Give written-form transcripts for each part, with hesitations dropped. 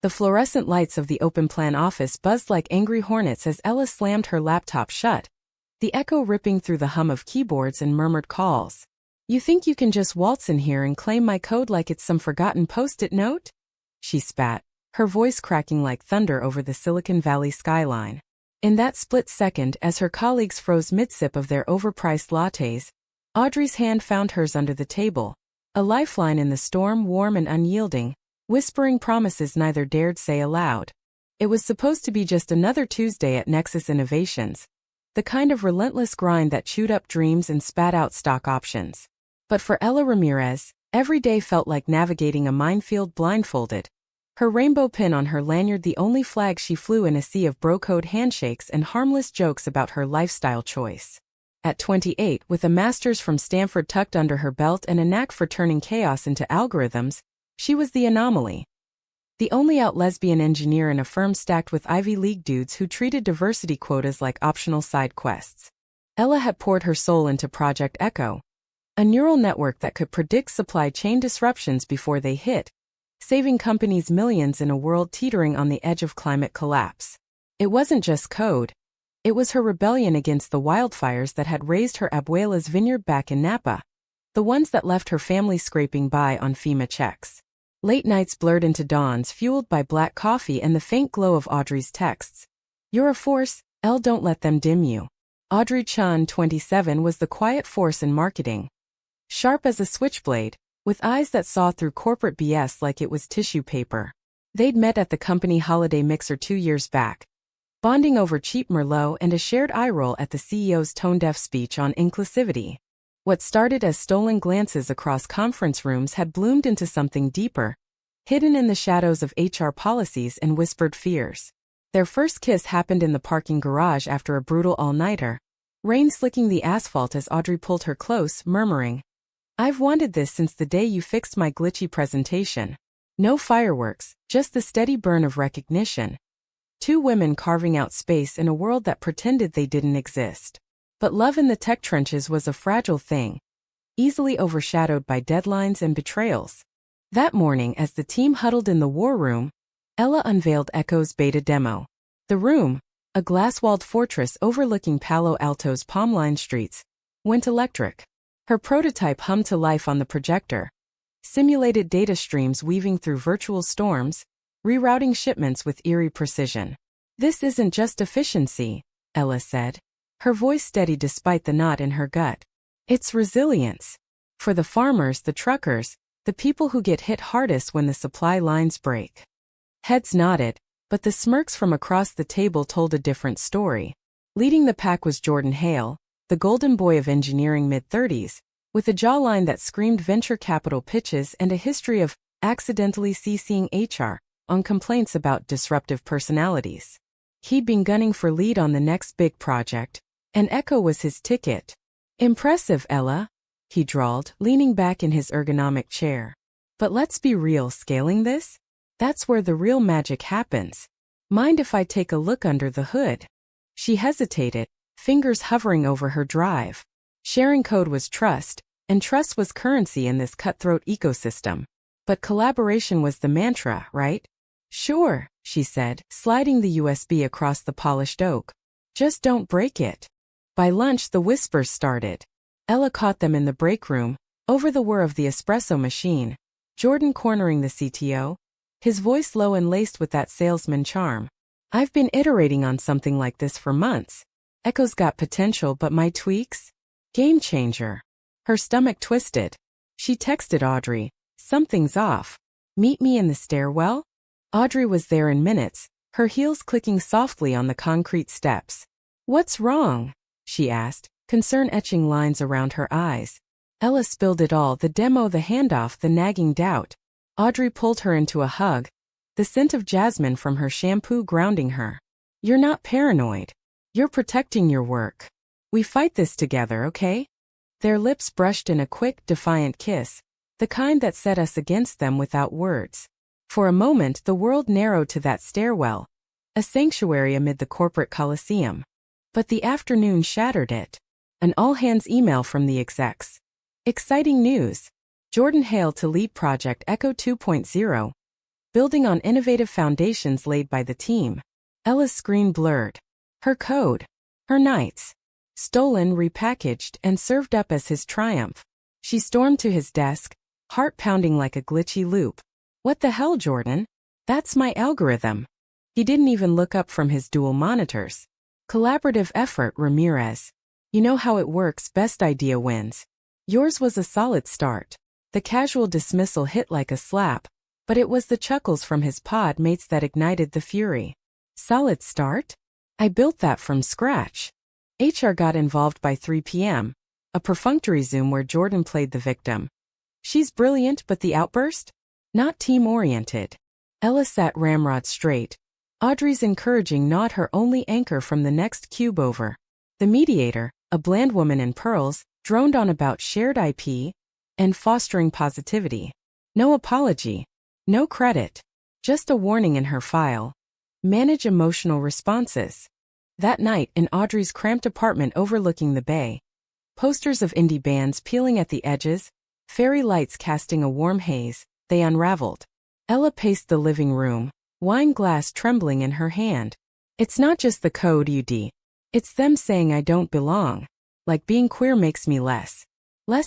The fluorescent lights of the open-plan office buzzed like angry hornets as Ella slammed her laptop shut, the echo ripping through the hum of keyboards and murmured calls. "You think you can just waltz in here and claim my code like it's some forgotten post-it note?" She spat, her voice cracking like thunder over the Silicon Valley skyline. In that split second, as her colleagues froze mid-sip of their overpriced lattes, Audrey's hand found hers under the table, a lifeline in the storm, warm and unyielding, whispering promises neither dared say aloud. It was supposed to be just another Tuesday at Nexus Innovations, the kind of relentless grind that chewed up dreams and spat out stock options. But for Ella Ramirez, every day felt like navigating a minefield blindfolded, her rainbow pin on her lanyard the only flag she flew in a sea of bro-code handshakes and harmless jokes about her lifestyle choice. At 28, with a master's from Stanford tucked under her belt and a knack for turning chaos into algorithms, she was the anomaly. The only out lesbian engineer in a firm stacked with Ivy League dudes who treated diversity quotas like optional side quests. Ella had poured her soul into Project Echo, a neural network that could predict supply chain disruptions before they hit, saving companies millions in a world teetering on the edge of climate collapse. It wasn't just code. It was her rebellion against the wildfires that had razed her abuela's vineyard back in Napa, the ones that left her family scraping by on FEMA checks. Late nights blurred into dawns fueled by black coffee and the faint glow of Audrey's texts. "You're a force, Elle, don't let them dim you." Audrey Chun, 27, was the quiet force in marketing. Sharp as a switchblade, with eyes that saw through corporate BS like it was tissue paper. They'd met at the company holiday mixer 2 years back, bonding over cheap Merlot and a shared eye roll at the CEO's tone-deaf speech on inclusivity. What started as stolen glances across conference rooms had bloomed into something deeper, hidden in the shadows of HR policies and whispered fears. Their first kiss happened in the parking garage after a brutal all-nighter, rain slicking the asphalt as Audrey pulled her close, murmuring, "I've wanted this since the day you fixed my glitchy presentation." No fireworks, just the steady burn of recognition. Two women carving out space in a world that pretended they didn't exist. But love in the tech trenches was a fragile thing, easily overshadowed by deadlines and betrayals. That morning, as the team huddled in the war room, Ella unveiled Echo's beta demo. The room, a glass-walled fortress overlooking Palo Alto's palm-lined streets, went electric. Her prototype hummed to life on the projector, simulated data streams weaving through virtual storms, rerouting shipments with eerie precision. "This isn't just efficiency," Ella said, her voice steady despite the knot in her gut. "It's resilience. For the farmers, the truckers, the people who get hit hardest when the supply lines break." Heads nodded, but the smirks from across the table told a different story. Leading the pack was Jordan Hale, the golden boy of engineering mid-30s, with a jawline that screamed venture capital pitches and a history of accidentally CCing HR on complaints about disruptive personalities. He'd been gunning for lead on the next big project, and Echo was his ticket. "Impressive, Ella," he drawled, leaning back in his ergonomic chair. "But let's be real, scaling this? That's where the real magic happens. Mind if I take a look under the hood?" She hesitated, fingers hovering over her drive. Sharing code was trust, and trust was currency in this cutthroat ecosystem. But collaboration was the mantra, right? "Sure," she said, sliding the USB across the polished oak. "Just don't break it." By lunch, the whispers started. Ella caught them in the break room, over the whir of the espresso machine. Jordan cornering the CTO, his voice low and laced with that salesman charm. "I've been iterating on something like this for months. Echo's got potential, but my tweaks? Game changer." Her stomach twisted. She texted Audrey, "Something's off. Meet me in the stairwell?" Audrey was there in minutes, her heels clicking softly on the concrete steps. "What's wrong?" she asked, concern etching lines around her eyes. Ella spilled it all, the demo, the handoff, the nagging doubt. Audrey pulled her into a hug, the scent of jasmine from her shampoo grounding her. "You're not paranoid. You're protecting your work. We fight this together, okay?" Their lips brushed in a quick, defiant kiss, the kind that set us against them without words. For a moment, the world narrowed to that stairwell, a sanctuary amid the corporate coliseum. But the afternoon shattered it. An all-hands email from the execs. Exciting news. Jordan Hale to lead Project Echo 2.0. building on innovative foundations laid by the team. Ella's screen blurred. Her code. Her nights. Stolen, repackaged, and served up as his triumph. She stormed to his desk, heart pounding like a glitchy loop. What the hell, Jordan? That's my algorithm. He didn't even look up from his dual monitors. Collaborative effort, Ramirez. You know how it works, best idea wins. Yours was a solid start. The casual dismissal hit like a slap, but it was the chuckles from his pod mates that ignited the fury. Solid start? I built that from scratch. HR got involved by 3 p.m., a perfunctory Zoom where Jordan played the victim. She's brilliant, but the outburst? Not team-oriented. Ella sat ramrod straight. Audrey's encouraging nod her only anchor from the next cube over. The mediator, a bland woman in pearls, droned on about shared IP and fostering positivity. No apology. No credit. Just a warning in her file. Manage emotional responses. That night, in Audrey's cramped apartment overlooking the bay, posters of indie bands peeling at the edges, fairy lights casting a warm haze, they unraveled. Ella paced the living room, wine glass trembling in her hand. It's not just the code, UD. It's them saying I don't belong. Like being queer makes me less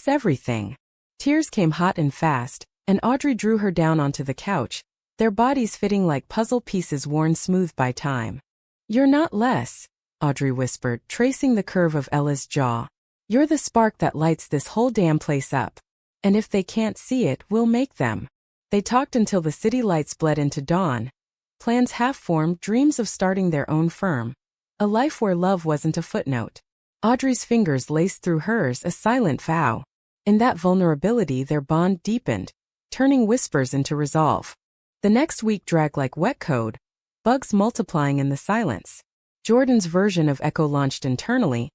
everything. Tears came hot and fast, and Audrey drew her down onto the couch, their bodies fitting like puzzle pieces worn smooth by time. You're not less, Audrey whispered, tracing the curve of Ella's jaw. You're the spark that lights this whole damn place up. And if they can't see it, we'll make them. They talked until the city lights bled into dawn. Plans half-formed, dreams of starting their own firm. A life where love wasn't a footnote. Audrey's fingers laced through hers, a silent vow. In that vulnerability their bond deepened, turning whispers into resolve. The next week dragged like wet code, bugs multiplying in the silence. Jordan's version of Echo launched internally.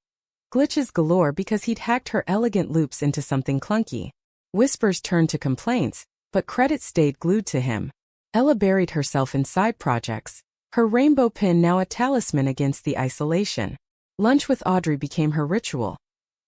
Glitches galore because he'd hacked her elegant loops into something clunky. Whispers turned to complaints, but credit stayed glued to him. Ella buried herself in side projects, her rainbow pin now a talisman against the isolation. Lunch with Audrey became her ritual.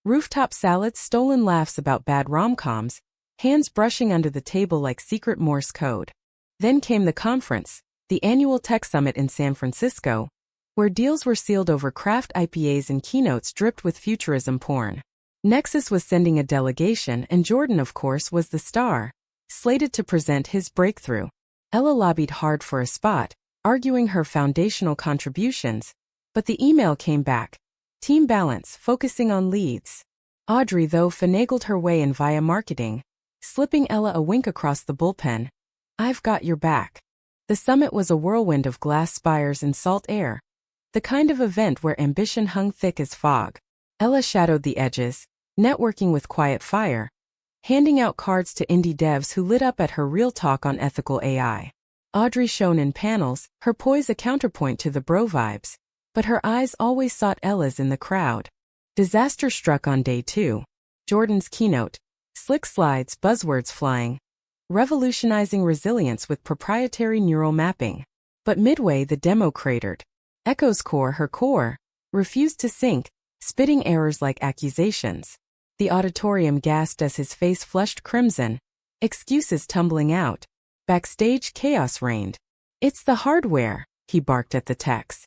Rooftop salads, stolen laughs about bad rom-coms, hands brushing under the table like secret Morse code. Then came the conference, the annual tech summit in San Francisco, where deals were sealed over craft IPAs and keynotes dripped with futurism porn. Nexus was sending a delegation, and Jordan, of course, was the star, slated to present his breakthrough. Ella lobbied hard for a spot, arguing her foundational contributions, but the email came back. Team balance, focusing on leads. Audrey, though, finagled her way in via marketing, slipping Ella a wink across the bullpen. I've got your back. The summit was a whirlwind of glass spires and salt air. The kind of event where ambition hung thick as fog. Ella shadowed the edges, networking with quiet fire, handing out cards to indie devs who lit up at her real talk on ethical AI. Audrey shone in panels, her poise a counterpoint to the bro vibes, but her eyes always sought Ella's in the crowd. Disaster struck on day 2. Jordan's keynote. Slick slides, buzzwords flying. Revolutionizing resilience with proprietary neural mapping. But midway the demo cratered. Echo's core, her core, refused to sync, spitting errors like accusations. The auditorium gasped as his face flushed crimson. Excuses tumbling out. Backstage chaos reigned. It's the hardware, he barked at the techs.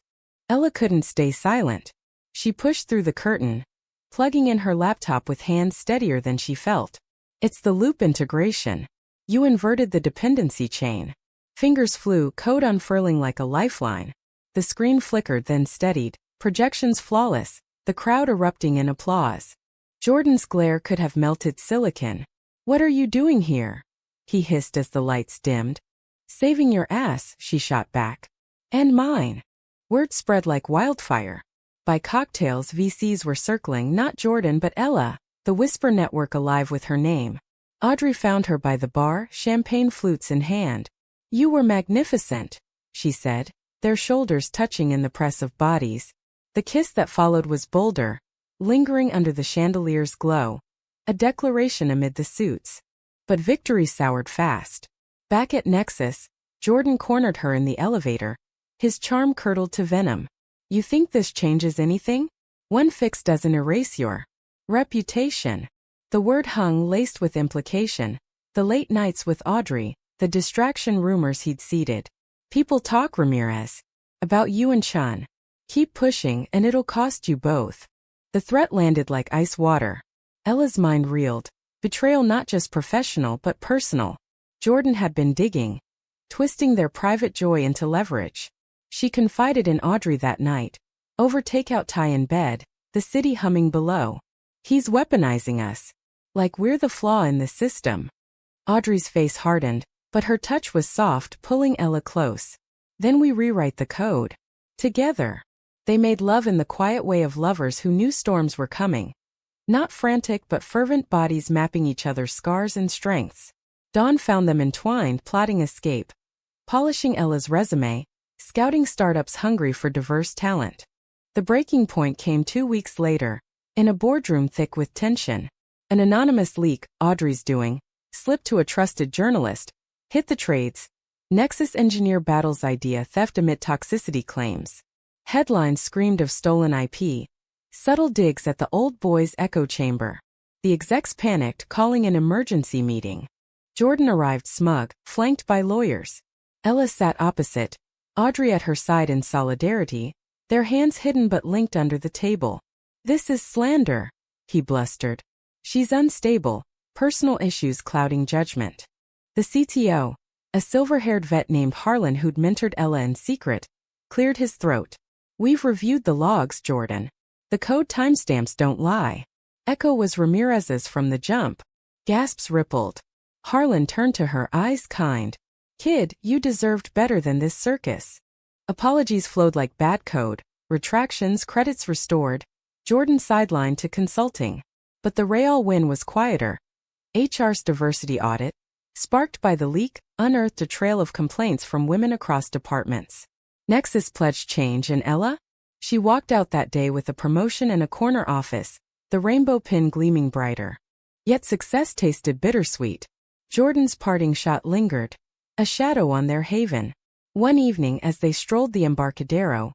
Ella couldn't stay silent. She pushed through the curtain, plugging in her laptop with hands steadier than she felt. It's the loop integration. You inverted the dependency chain. Fingers flew, code unfurling like a lifeline. The screen flickered then steadied, projections flawless, the crowd erupting in applause. Jordan's glare could have melted silicon. What are you doing here? He hissed as the lights dimmed. Saving your ass, she shot back. And mine. Word spread like wildfire. By cocktails VCs were circling not Jordan but Ella, the whisper network alive with her name. Audrey found her by the bar, champagne flutes in hand. You were magnificent, she said, their shoulders touching in the press of bodies. The kiss that followed was bolder, lingering under the chandelier's glow. A declaration amid the suits. But victory soured fast. Back at Nexus, Jordan cornered her in the elevator. His charm curdled to venom. You think this changes anything? One fix doesn't erase your reputation. The word hung laced with implication. The late nights with Audrey, The distraction rumors he'd seeded. People talk, Ramirez. About you and Chun. Keep pushing and it'll cost you both. The threat landed like ice water. Ella's mind reeled. Betrayal not just professional but personal. Jordan had been digging, twisting their private joy into leverage. She confided in Audrey that night. Over takeout tie in bed, the city humming below. He's weaponizing us. Like we're the flaw in the system. Audrey's face hardened, but her touch was soft, pulling Ella close. Then we rewrite the code. Together. They made love in the quiet way of lovers who knew storms were coming. Not frantic but fervent bodies mapping each other's scars and strengths. Dawn found them entwined, plotting escape. Polishing Ella's resume, scouting startups hungry for diverse talent. The breaking point came 2 weeks later, in a boardroom thick with tension. An anonymous leak, Audrey's doing, slipped to a trusted journalist, hit the trades. Nexus engineer battles idea theft amid toxicity claims. Headlines screamed of stolen IP. Subtle digs at the old boy's echo chamber. The execs panicked, calling an emergency meeting. Jordan arrived smug, flanked by lawyers. Ella sat opposite, Audrey at her side in solidarity, their hands hidden but linked under the table. This is slander, he blustered. She's unstable, personal issues clouding judgment. The CTO, a silver-haired vet named Harlan who'd mentored Ella in secret, cleared his throat. We've reviewed the logs, Jordan. The code timestamps don't lie. Echo was Ramirez's from the jump. Gasps rippled. Harlan turned to her, eyes kind. Kid, you deserved better than this circus. Apologies flowed like bad code, retractions, credits restored. Jordan sidelined to consulting. But the Real win was quieter. HR's diversity audit, sparked by the leak, unearthed a trail of complaints from women across departments. Nexus pledged change, and Ella? She walked out that day with a promotion and a corner office, the rainbow pin gleaming brighter. Yet success tasted bittersweet. Jordan's parting shot lingered, a shadow on their haven. One evening as they strolled the Embarcadero,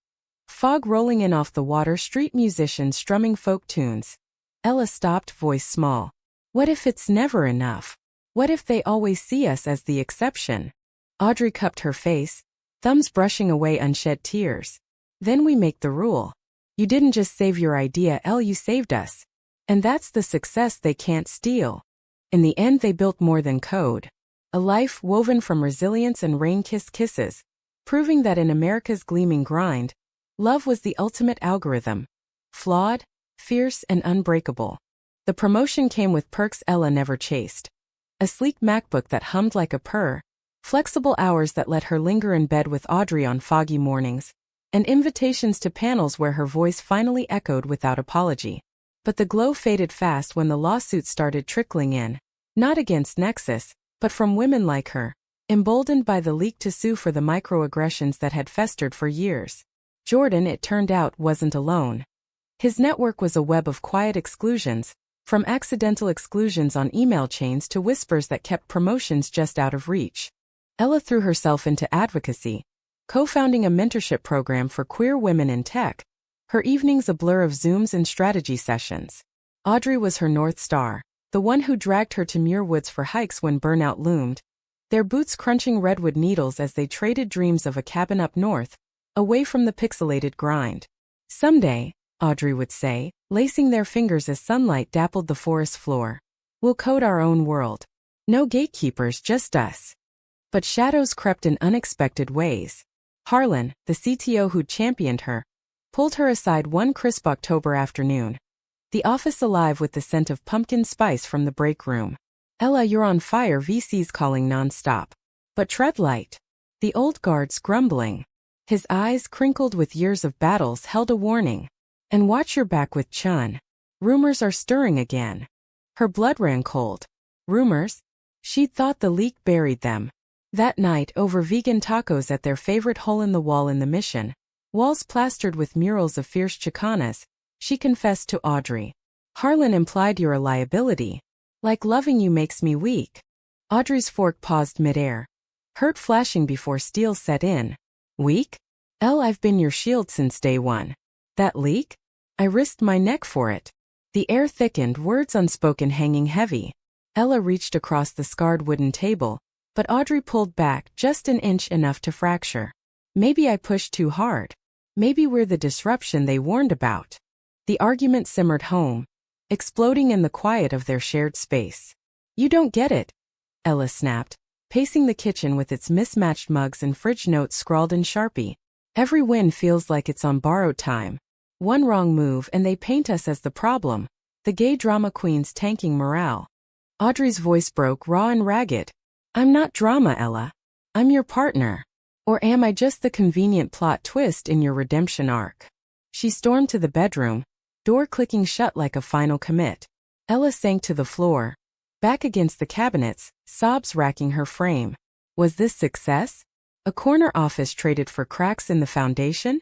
fog rolling in off the water, street musicians strumming folk tunes. Ella stopped, voice small. What if it's never enough? What if they always see us as the exception? Audrey cupped her face, thumbs brushing away unshed tears. Then we make the rule. You didn't just save your idea, Elle, you saved us. And that's the success they can't steal. In the end they built more than code. A life woven from resilience and rain-kissed kisses, proving that in America's gleaming grind, love was the ultimate algorithm. Flawed, fierce, and unbreakable. The promotion came with perks Ella never chased. A sleek MacBook that hummed like a purr, flexible hours that let her linger in bed with Audrey on foggy mornings, and invitations to panels where her voice finally echoed without apology. But the glow faded fast when the lawsuits started trickling in, not against Nexus, but from women like her, emboldened by the leak to sue for the microaggressions that had festered for years. Jordan, it turned out, wasn't alone. His network was a web of quiet exclusions, from accidental exclusions on email chains to whispers that kept promotions just out of reach. Ella threw herself into advocacy, co-founding a mentorship program for queer women in tech, her evenings a blur of Zooms and strategy sessions. Audrey was her North Star, the one who dragged her to Muir Woods for hikes when burnout loomed, their boots crunching redwood needles as they traded dreams of a cabin up north, away from the pixelated grind. Someday, Audrey would say, lacing their fingers as sunlight dappled the forest floor. We'll code our own world. No gatekeepers, just us. But shadows crept in unexpected ways. Harlan, the CTO who'd championed her, pulled her aside one crisp October afternoon. The office alive with the scent of pumpkin spice from the break room. Ella, you're on fire, VC's calling nonstop. But tread light. The old guard's grumbling. His eyes, crinkled with years of battles, held a warning. And watch your back with Chun. Rumors are stirring again. Her blood ran cold. Rumors? She'd thought the leak buried them. That night, over vegan tacos at their favorite hole-in-the-wall in the Mission, walls plastered with murals of fierce Chicanas, she confessed to Audrey. Harlan implied you're a liability. Like loving you makes me weak. Audrey's fork paused midair, hurt flashing before steel set in. Weak? Elle, I've been your shield since day one. That leak? I risked my neck for it. The air thickened, words unspoken hanging heavy. Ella reached across the scarred wooden table, But Audrey pulled back just an inch, enough to fracture. Maybe I pushed too hard. Maybe we're the disruption they warned about. The argument simmered home, exploding in the quiet of their shared space. You don't get it, Ella snapped, pacing the kitchen with its mismatched mugs and fridge notes scrawled in Sharpie. Every win feels like it's on borrowed time. One wrong move and they paint us as the problem, the gay drama queens tanking morale. Audrey's voice broke raw and ragged. I'm not drama, Ella. I'm your partner. Or am I just the convenient plot twist in your redemption arc? She stormed to the bedroom, door clicking shut like a final commit. Ella sank to the floor, back against the cabinets, sobs racking her frame. Was this success? A corner office traded for cracks in the foundation?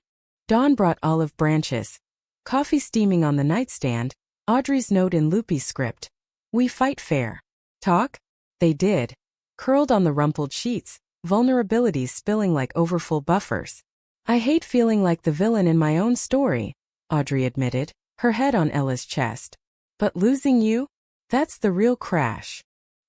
Dawn brought olive branches, coffee steaming on the nightstand, Audrey's note in loopy script. We fight fair. Talk? They did. Curled on the rumpled sheets, vulnerabilities spilling like overfull buffers. I hate feeling like the villain in my own story, Audrey admitted, her head on Ella's chest. But losing you? That's the real crash.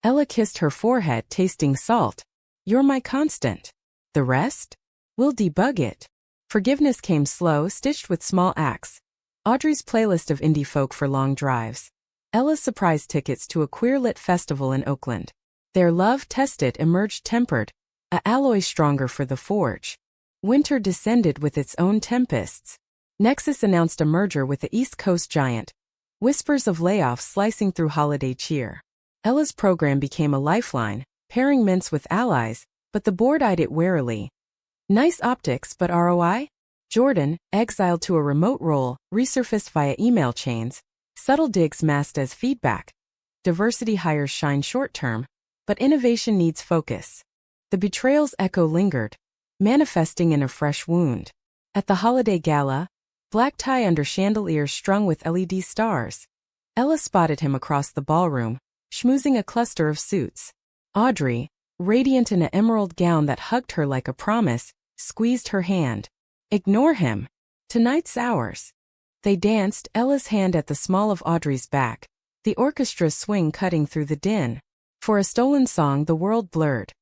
Ella kissed her forehead, tasting salt. You're my constant. The rest? We'll debug it. Forgiveness came slow, stitched with small acts. Audrey's playlist of indie folk for long drives. Ella's surprise tickets to a queer-lit festival in Oakland. Their love, tested, emerged tempered, a alloy stronger for the forge. Winter descended with its own tempests. Nexus announced a merger with the East Coast giant. Whispers of layoffs slicing through holiday cheer. Ella's program became a lifeline, pairing mints with allies, but the board eyed it warily. Nice optics, but ROI? Jordan, exiled to a remote role, resurfaced via email chains, subtle digs masked as feedback. Diversity hires shine short-term, but innovation needs focus. The betrayal's echo lingered, manifesting in a fresh wound. At the holiday gala, black tie under chandeliers strung with LED stars, Ella spotted him across the ballroom, schmoozing a cluster of suits. Audrey, radiant in an emerald gown that hugged her like a promise, squeezed her hand. Ignore him. Tonight's ours. They danced, Ella's hand at the small of Audrey's back, the orchestra's swing cutting through the din. For a stolen song, the world blurred.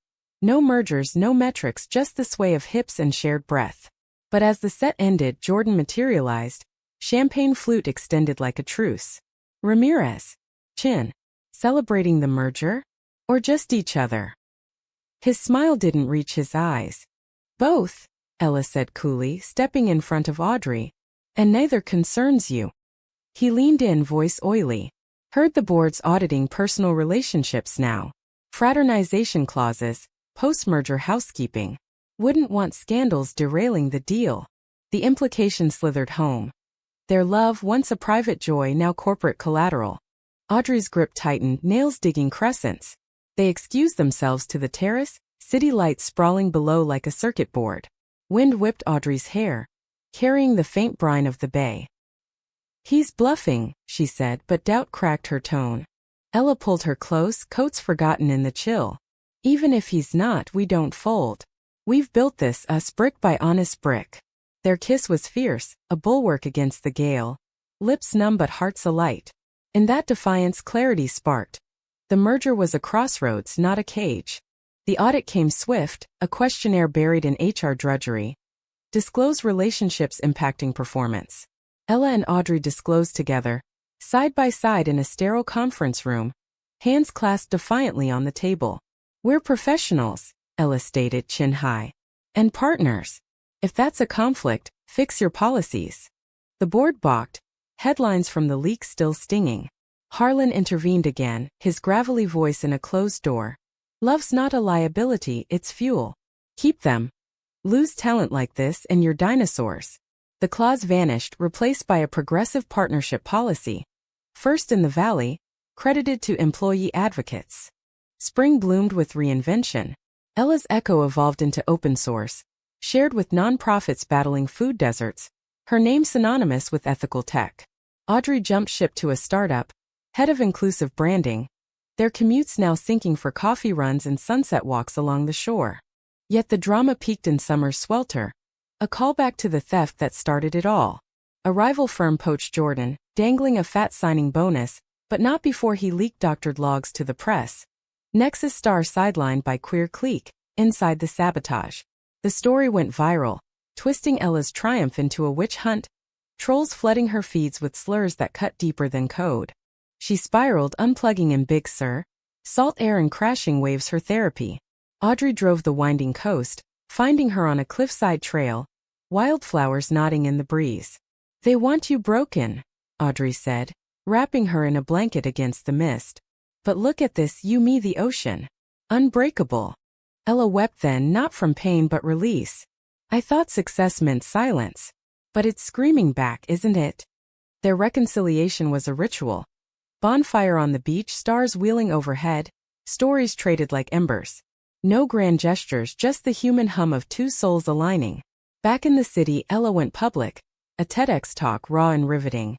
No mergers, no metrics, just the sway of hips and shared breath. But as the set ended, Jordan materialized, champagne flute extended like a truce. Ramirez. Chin. Celebrating the merger? Or just each other? His smile didn't reach his eyes. Both, Ella said coolly, stepping in front of Audrey. And neither concerns you. He leaned in, voice oily. Heard the board's auditing personal relationships now. Fraternization clauses, post-merger housekeeping. Wouldn't want scandals derailing the deal. The implication slithered home. Their love, once a private joy, now corporate collateral. Audrey's grip tightened, nails digging crescents. They excused themselves to the terrace, city lights sprawling below like a circuit board. Wind whipped Audrey's hair, carrying the faint brine of the bay. He's bluffing, she said, but doubt cracked her tone. Ella pulled her close, coats forgotten in the chill. Even if he's not, we don't fold. We've built this, us, brick by honest brick. Their kiss was fierce, a bulwark against the gale. Lips numb but hearts alight. In that defiance, clarity sparked. The merger was a crossroads, not a cage. The audit came swift, a questionnaire buried in HR drudgery. Disclose relationships impacting performance. Ella and Audrey disclosed together, side by side in a sterile conference room, hands clasped defiantly on the table. We're professionals, Ella stated, chin high. And partners. If that's a conflict, fix your policies. The board balked, headlines from the leak still stinging. Harlan intervened again, his gravelly voice in a closed door. Love's not a liability, it's fuel. Keep them. Lose talent like this and you're dinosaurs. The clause vanished, replaced by a progressive partnership policy. First in the Valley, credited to employee advocates. Spring bloomed with reinvention. Ella's Echo evolved into open source, shared with nonprofits battling food deserts, her name synonymous with ethical tech. Audrey jumped ship to a startup, head of inclusive branding, their commutes now sinking for coffee runs and sunset walks along the shore. Yet the drama peaked in summer's swelter, a callback to the theft that started it all. A rival firm poached Jordan, dangling a fat signing bonus, but not before he leaked doctored logs to the press. Nexus star sidelined by queer clique, inside the sabotage. The story went viral, twisting Ella's triumph into a witch hunt, trolls flooding her feeds with slurs that cut deeper than code. She spiraled, unplugging in Big Sur, salt air and crashing waves her therapy. Audrey drove the winding coast, finding her on a cliffside trail, wildflowers nodding in the breeze. "They want you broken," Audrey said, wrapping her in a blanket against the mist. "But look at this, you, me, the ocean. Unbreakable." Ella wept then, not from pain but release. "I thought success meant silence. But it's screaming back, isn't it?" Their reconciliation was a ritual. Bonfire on the beach, stars wheeling overhead, stories traded like embers. No grand gestures, just the human hum of two souls aligning. Back in the city, Ella went public, a TEDx talk raw and riveting.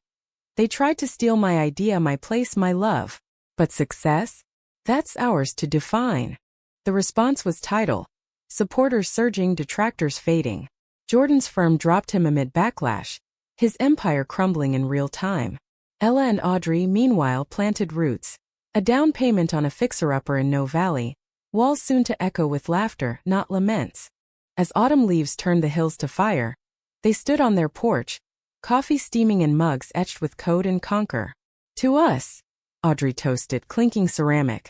"They tried to steal my idea, my place, my love. But success? That's ours to define." The response was tidal. Supporters surging, detractors fading. Jordan's firm dropped him amid backlash, his empire crumbling in real time. Ella and Audrey, meanwhile, planted roots. A down payment on a fixer-upper in No Valley, walls soon to echo with laughter, not laments. As autumn leaves turned the hills to fire, they stood on their porch, coffee steaming in mugs etched with code and conquer. "To us," Audrey toasted, clinking ceramic.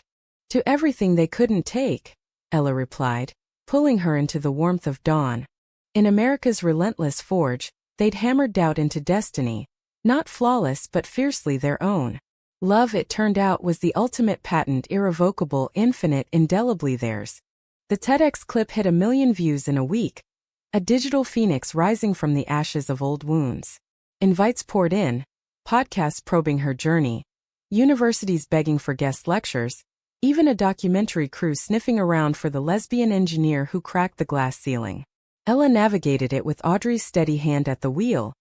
"To everything they couldn't take," Ella replied, pulling her into the warmth of dawn. In America's relentless forge, they'd hammered doubt into destiny, not flawless but fiercely their own. Love, it turned out, was the ultimate patent, irrevocable, infinite, indelibly theirs. The TEDx clip hit 1 million views in a week, a digital phoenix rising from the ashes of old wounds. Invites poured in, podcasts probing her journey, universities begging for guest lectures, even a documentary crew sniffing around for the lesbian engineer who cracked the glass ceiling. Ella navigated it with Audrey's steady hand at the wheel,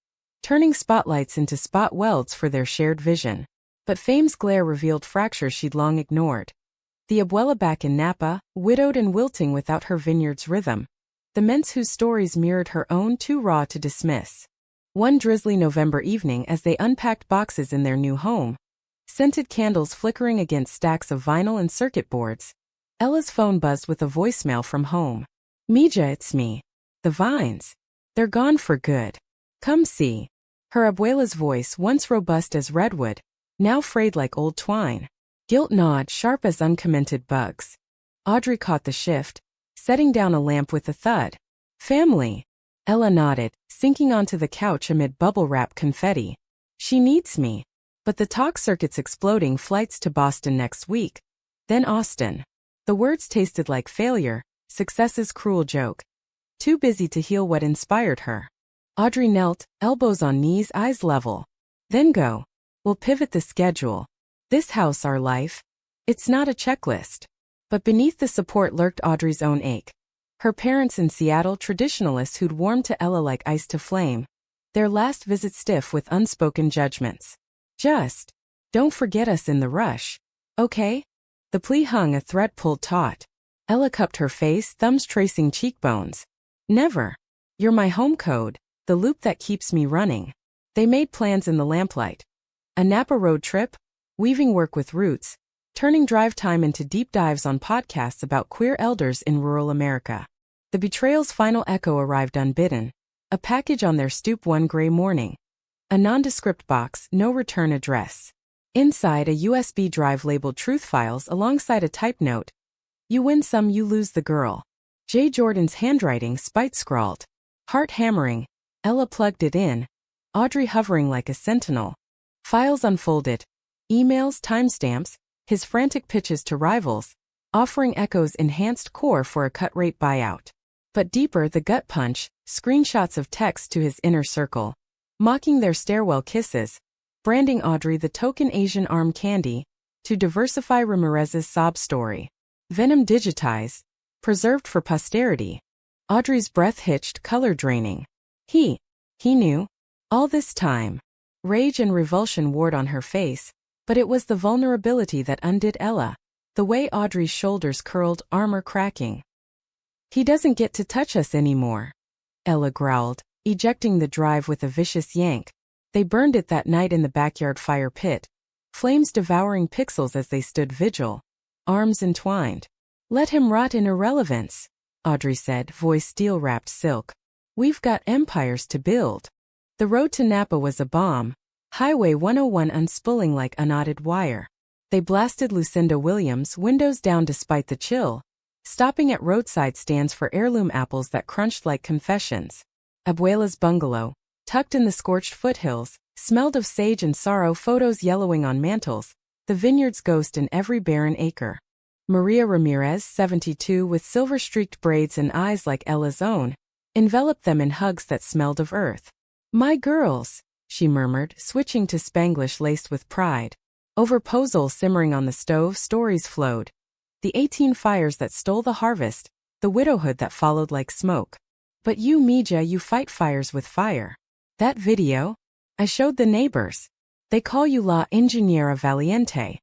turning spotlights into spot welds for their shared vision. But fame's glare revealed fractures she'd long ignored. The abuela back in Napa, widowed and wilting without her vineyard's rhythm. The ments whose stories mirrored her own, too raw to dismiss. One drizzly November evening, as they unpacked boxes in their new home, scented candles flickering against stacks of vinyl and circuit boards, Ella's phone buzzed with a voicemail from home. "Mija, it's me. The vines. They're gone for good. Come see." Her abuela's voice, once robust as redwood, now frayed like old twine. Guilt gnawed, sharp as uncommented bugs. Audrey caught the shift, setting down a lamp with a thud. "Family." Ella nodded, sinking onto the couch amid bubble wrap confetti. "She needs me." But the talk circuit's exploding, flights to Boston next week. Then Austin. The words tasted like failure, success's cruel joke. Too busy to heal what inspired her. Audrey knelt, elbows on knees, eyes level. "Then go. We'll pivot the schedule. This house, our life. It's not a checklist." But beneath the support lurked Audrey's own ache. Her parents in Seattle, traditionalists who'd warmed to Ella like ice to flame. Their last visit stiff with unspoken judgments. "Just don't forget us in the rush, okay?" The plea hung, a thread pulled taut. Ella cupped her face, thumbs tracing cheekbones. "Never. You're my home code, the loop that keeps me running." They made plans in the lamplight. A Napa road trip, weaving work with roots, turning drive time into deep dives on podcasts about queer elders in rural America. The betrayal's final echo arrived unbidden, a package on their stoop one gray morning. A nondescript box, no return address. Inside, a USB drive labeled Truth Files alongside a type note. "You win some, you lose the girl." J. Jordan's handwriting, spite scrawled. Heart hammering. Ella plugged it in, Audrey hovering like a sentinel. Files unfolded. Emails, timestamps, his frantic pitches to rivals, offering Echo's enhanced core for a cut-rate buyout. But deeper, the gut punch, screenshots of texts to his inner circle, mocking their stairwell kisses, branding Audrey the token Asian arm candy, to diversify Ramirez's sob story. Venom digitized, preserved for posterity. Audrey's breath hitched, color draining. He knew. All this time. Rage and revulsion warred on her face, but it was the vulnerability that undid Ella, the way Audrey's shoulders curled, armor cracking. "He doesn't get to touch us anymore," Ella growled, ejecting the drive with a vicious yank. They burned it that night in the backyard fire pit, flames devouring pixels as they stood vigil. arms entwined. Let him rot in irrelevance, Audrey said, voice steel-wrapped silk. We've got empires to build. The road to Napa was a bomb, Highway 101 unspooling like unknotted wire. They blasted Lucinda Williams' windows down despite the chill, stopping at roadside stands for heirloom apples that crunched like confessions. Abuela's bungalow, tucked in the scorched foothills, smelled of sage and sorrow, photos yellowing on mantels, the vineyard's ghost in every barren acre. Maria Ramirez, 72, with silver-streaked braids and eyes like Ella's own, enveloped them in hugs that smelled of earth. My girls, she murmured, switching to Spanglish laced with pride. Over pozole simmering on the stove, stories flowed. The 18 fires that stole the harvest, the widowhood that followed like smoke. But you, Mija, you fight fires with fire. That video? I showed the neighbors. They call you La Ingeniera Valiente.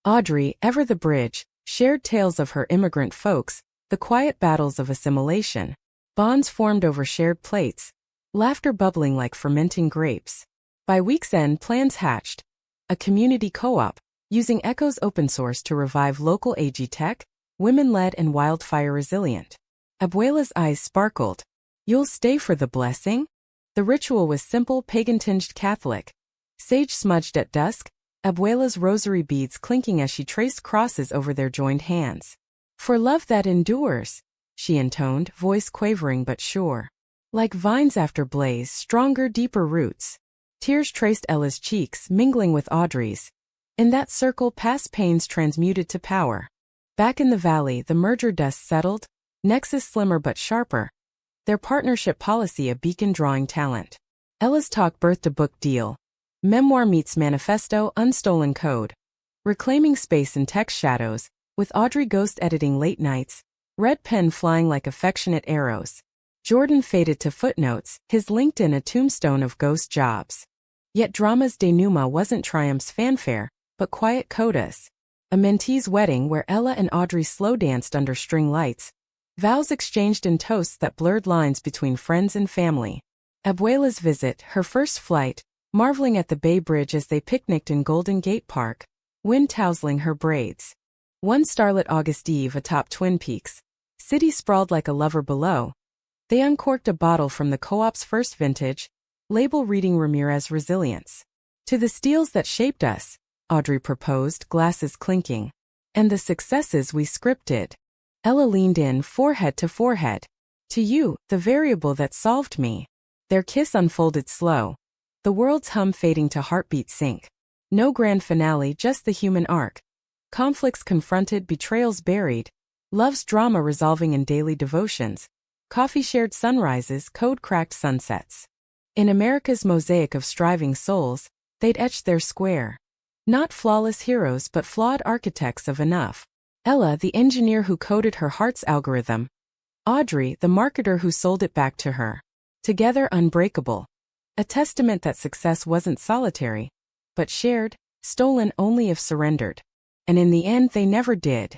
Audrey, ever the bridge, shared tales of her immigrant folks, the quiet battles of assimilation. Bonds formed over shared plates, laughter bubbling like fermenting grapes. By week's end, plans hatched. A community co-op, using Echo's open source to revive local AG tech, women-led and wildfire resilient. Abuela's eyes sparkled. You'll stay for the blessing? The ritual was simple, pagan-tinged Catholic. Sage smudged at dusk, Abuela's rosary beads clinking as she traced crosses over their joined hands. For love that endures, she intoned, voice quavering but sure. Like vines after blaze, stronger, deeper roots. Tears traced Ella's cheeks, mingling with Audrey's. In that circle, past pains transmuted to power. Back in the valley, the merger dust settled, nexus slimmer but sharper. Their partnership policy a beacon drawing talent. Ella's talk birthed a book deal. Memoir meets manifesto, unstolen code. Reclaiming space in text shadows, with Audrey ghost editing late nights, red pen flying like affectionate arrows. Jordan faded to footnotes, his LinkedIn a tombstone of ghost jobs. Yet drama's denouement wasn't triumph's fanfare, but quiet codas. A mentee's wedding where Ella and Audrey slow danced under string lights. Vows exchanged in toasts that blurred lines between friends and family. Abuela's visit, her first flight, marveling at the Bay Bridge as they picnicked in Golden Gate Park, wind tousling her braids. One starlit August eve atop Twin Peaks, city sprawled like a lover below. They uncorked a bottle from the co-op's first vintage, label reading Ramirez Resilience. To the steels that shaped us, Audrey proposed, glasses clinking. And the successes we scripted. Ella leaned in, forehead to forehead. To you, the variable that solved me. Their kiss unfolded slow. The world's hum fading to heartbeat sync. No grand finale, just the human arc. Conflicts confronted, betrayals buried. Love's drama resolving in daily devotions. Coffee shared sunrises, code cracked sunsets. In America's mosaic of striving souls, they'd etched their square. Not flawless heroes but flawed architects of enough. Ella, the engineer who coded her heart's algorithm. Audrey, the marketer who sold it back to her. Together unbreakable. A testament that success wasn't solitary, but shared, stolen only if surrendered. And in the end they never did.